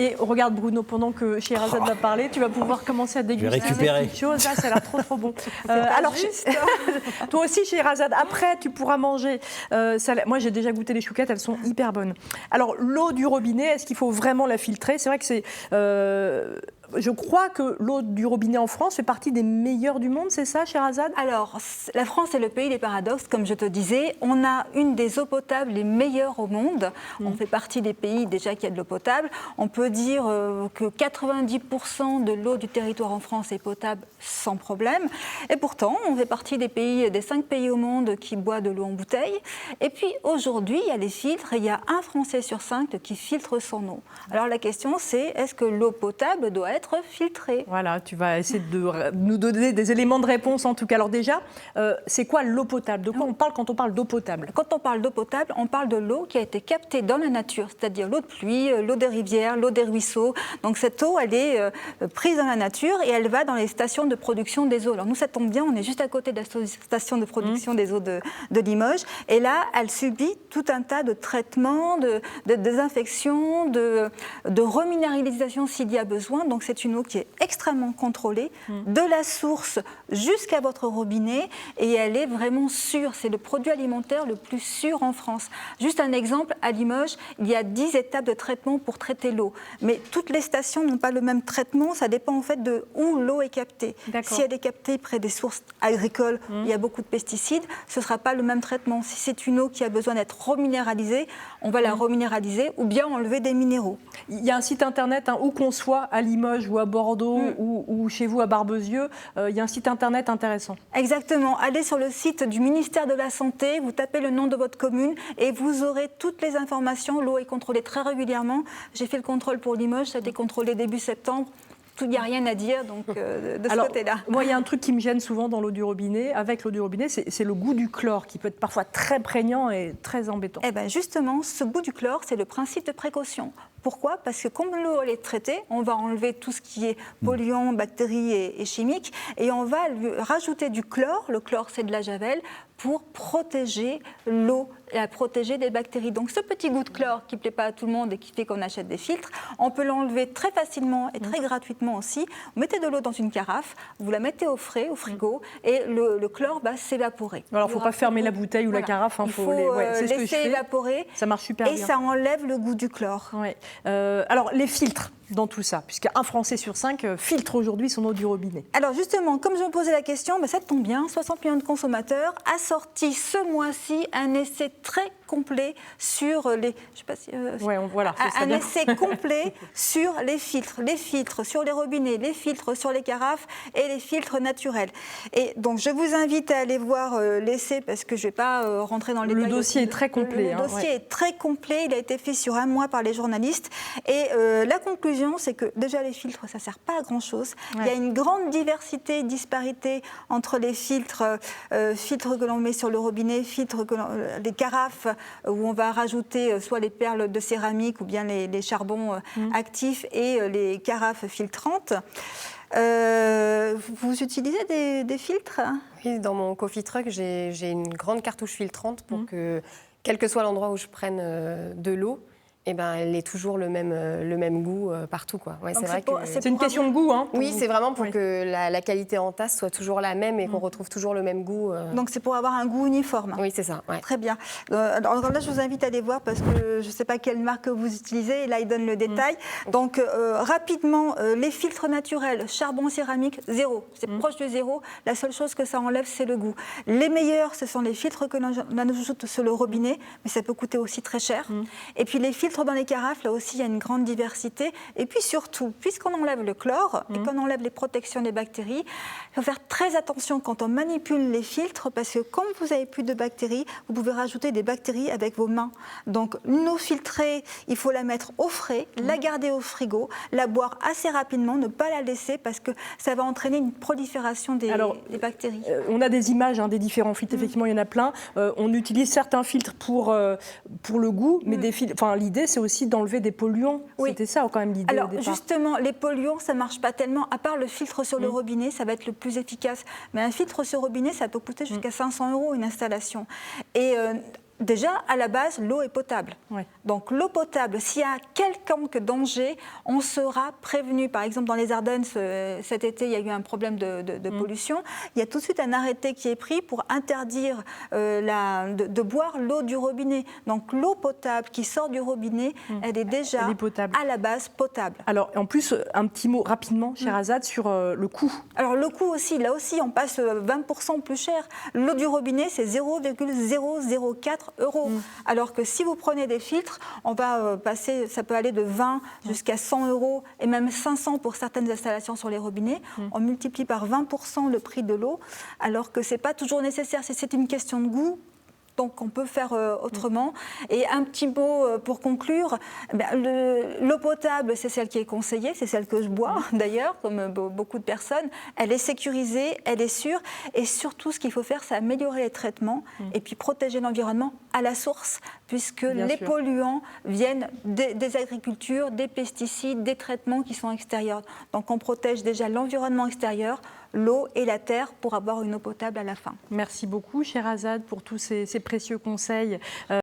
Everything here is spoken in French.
Et regarde Bruno, pendant que Scheherazade va parler, tu vas pouvoir commencer à déguster ces petites choses. Là, ça a l'air trop bon. Alors, toi aussi Scheherazade, après tu pourras manger. Moi j'ai déjà goûté les chouquettes, elles sont hyper bonnes. Alors l'eau du robinet, est-ce qu'il faut vraiment la filtrer? C'est vrai que c'est... je crois que l'eau du robinet en France fait partie des meilleures du monde, c'est ça, Scheherazade? Alors, la France est le pays des paradoxes, comme je te disais. On a une des eaux potables les meilleures au monde. On fait partie des pays déjà qui a de l'eau potable. On peut dire que 90% de l'eau du territoire en France est potable sans problème. Et pourtant, on fait partie des 5 pays au monde qui boivent de l'eau en bouteille. Et puis, aujourd'hui, il y a les filtres. Il y a un Français sur 5 qui filtre son eau. Alors, la question, c'est est-ce que l'eau potable doit être filtrée? Voilà, tu vas essayer de nous donner des éléments de réponse en tout cas. Alors déjà, c'est quoi l'eau potable? De quoi on parle quand on parle d'eau potable? Quand on parle d'eau potable, on parle de l'eau qui a été captée dans la nature, c'est-à-dire l'eau de pluie, l'eau des rivières, l'eau des ruisseaux. Donc cette eau, elle est prise dans la nature et elle va dans les stations de production des eaux. Alors nous, ça tombe bien, on est juste à côté de la station de production des eaux de Limoges. Et là, elle subit tout un tas de traitements, de désinfection, de reminéralisation s'il y a besoin. Donc c'est une eau qui est extrêmement contrôlée, de la source jusqu'à votre robinet, et elle est vraiment sûre. C'est le produit alimentaire le plus sûr en France. Juste un exemple, à Limoges, il y a 10 étapes de traitement pour traiter l'eau. Mais toutes les stations n'ont pas le même traitement, ça dépend en fait de où l'eau est captée. Si elle est captée près des sources agricoles, il y a beaucoup de pesticides, ce ne sera pas le même traitement. Si c'est une eau qui a besoin d'être reminéralisée, on va la reminéraliser ou bien enlever des minéraux. Il y a un site internet, où qu'on soit, à Limoges ou à Bordeaux ou chez vous à Barbezieux, il y a un site internet intéressant. Exactement. Allez sur le site du ministère de la Santé, vous tapez le nom de votre commune et vous aurez toutes les informations. L'eau est contrôlée très régulièrement. J'ai fait le contrôle pour Limoges, ça a été contrôlé début septembre. Il n'y a rien à dire donc, de ce côté-là. Moi, il y a un truc qui me gêne souvent dans l'eau du robinet, avec l'eau du robinet, c'est le goût du chlore qui peut être parfois très prégnant et très embêtant. Eh bien justement, ce goût du chlore, c'est le principe de précaution. Pourquoi? Parce que comme l'eau est traitée, on va enlever tout ce qui est polluants, bactéries et chimiques, et on va lui rajouter du chlore. Le chlore, c'est de la javel, pour protéger l'eau, la protéger des bactéries. Donc ce petit goût de chlore qui ne plaît pas à tout le monde et qui fait qu'on achète des filtres, on peut l'enlever très facilement et très gratuitement aussi. Vous mettez de l'eau dans une carafe, vous la mettez au frais, au frigo, et le chlore va s'évaporer. Alors il ne faut pas fermer la bouteille ou la carafe, il faut laisser évaporer. Ça marche super bien. Et ça enlève le goût du chlore. Ouais. Alors les filtres dans tout ça, puisqu'un Français sur 5 filtre aujourd'hui son eau du robinet. Alors justement, comme je me posais la question, ça tombe bien, 60 millions de consommateurs a sorti ce mois-ci un essai très complet sur les... Je sais pas si, un essai complet sur les filtres sur les robinets, les filtres sur les carafes et les filtres naturels. Et donc je vous invite à aller voir l'essai parce que je ne vais pas rentrer dans les détails. Le dossier est très complet. Le dossier est très complet, il a été fait sur un mois par les journalistes. Et la conclusion, c'est que déjà les filtres, ça ne sert pas à grand-chose. Il y a une grande diversité, disparité entre les filtres que l'on met sur le robinet, les carafes où on va rajouter soit les perles de céramique ou bien les charbons actifs et les carafes filtrantes. Vous utilisez des filtres? Oui, dans mon coffee truck, j'ai une grande cartouche filtrante pour que, quel que soit l'endroit où je prenne de l'eau, elle ait toujours le même goût partout, quoi. Ouais, c'est une question de goût, hein? Oui, c'est vraiment pour que la qualité en tasse soit toujours la même et qu'on retrouve toujours le même goût. Donc c'est pour avoir un goût uniforme. Oui, c'est ça. Ouais. Très bien. Alors là, je vous invite à aller voir parce que je ne sais pas quelle marque vous utilisez. Et là, il donne le détail. Donc rapidement, les filtres naturels, charbon, céramique, zéro. C'est proche de zéro. La seule chose que ça enlève, c'est le goût. Les meilleurs, ce sont les filtres que l'on ajoute sur le robinet, mais ça peut coûter aussi très cher. Et puis les filtres dans les carafes, là aussi, il y a une grande diversité. Et puis surtout, puisqu'on enlève le chlore et qu'on enlève les protections des bactéries, il faut faire très attention quand on manipule les filtres parce que comme vous n'avez plus de bactéries, vous pouvez rajouter des bactéries avec vos mains. Donc une eau filtrée, il faut la mettre au frais, la garder au frigo, la boire assez rapidement, ne pas la laisser parce que ça va entraîner une prolifération des bactéries. On a des images des différents filtres, effectivement, il y en a plein. On utilise certains filtres pour le goût, mais l'idée, c'est aussi d'enlever des polluants. Oui. C'était ça quand même l'idée au départ. Justement, les polluants, ça ne marche pas tellement. À part le filtre sur le robinet, ça va être le plus efficace. Mais un filtre sur robinet, ça peut coûter jusqu'à 500 € une installation. Et Déjà, à la base, l'eau est potable. Ouais. Donc l'eau potable, s'il y a quelconque danger, on sera prévenu. Par exemple, dans les Ardennes, cet été, il y a eu un problème de pollution. Il y a tout de suite un arrêté qui est pris pour interdire de boire l'eau du robinet. Donc l'eau potable qui sort du robinet, elle est déjà à la base potable. Alors en plus, un petit mot rapidement, Sherazade, sur le coût. Alors le coût aussi, là aussi, on passe 20% plus cher. L'eau du robinet, c'est 0,004 €. Alors que si vous prenez des filtres, on va passer, ça peut aller de 20 jusqu'à 100 € et même 500 pour certaines installations sur les robinets. On multiplie par 20% le prix de l'eau, alors que ce n'est pas toujours nécessaire. Si c'est une question de goût, donc on peut faire autrement. Et un petit mot pour conclure, l'eau potable, c'est celle qui est conseillée, c'est celle que je bois d'ailleurs, comme beaucoup de personnes. Elle est sécurisée, elle est sûre, et surtout ce qu'il faut faire, c'est améliorer les traitements et puis protéger l'environnement à la source, puisque les polluants viennent des agricultures, des pesticides, des traitements qui sont extérieurs. Donc on protège déjà l'environnement extérieur, l'eau et la terre pour avoir une eau potable à la fin. Merci beaucoup, Sherazade, pour tous ces précieux conseils.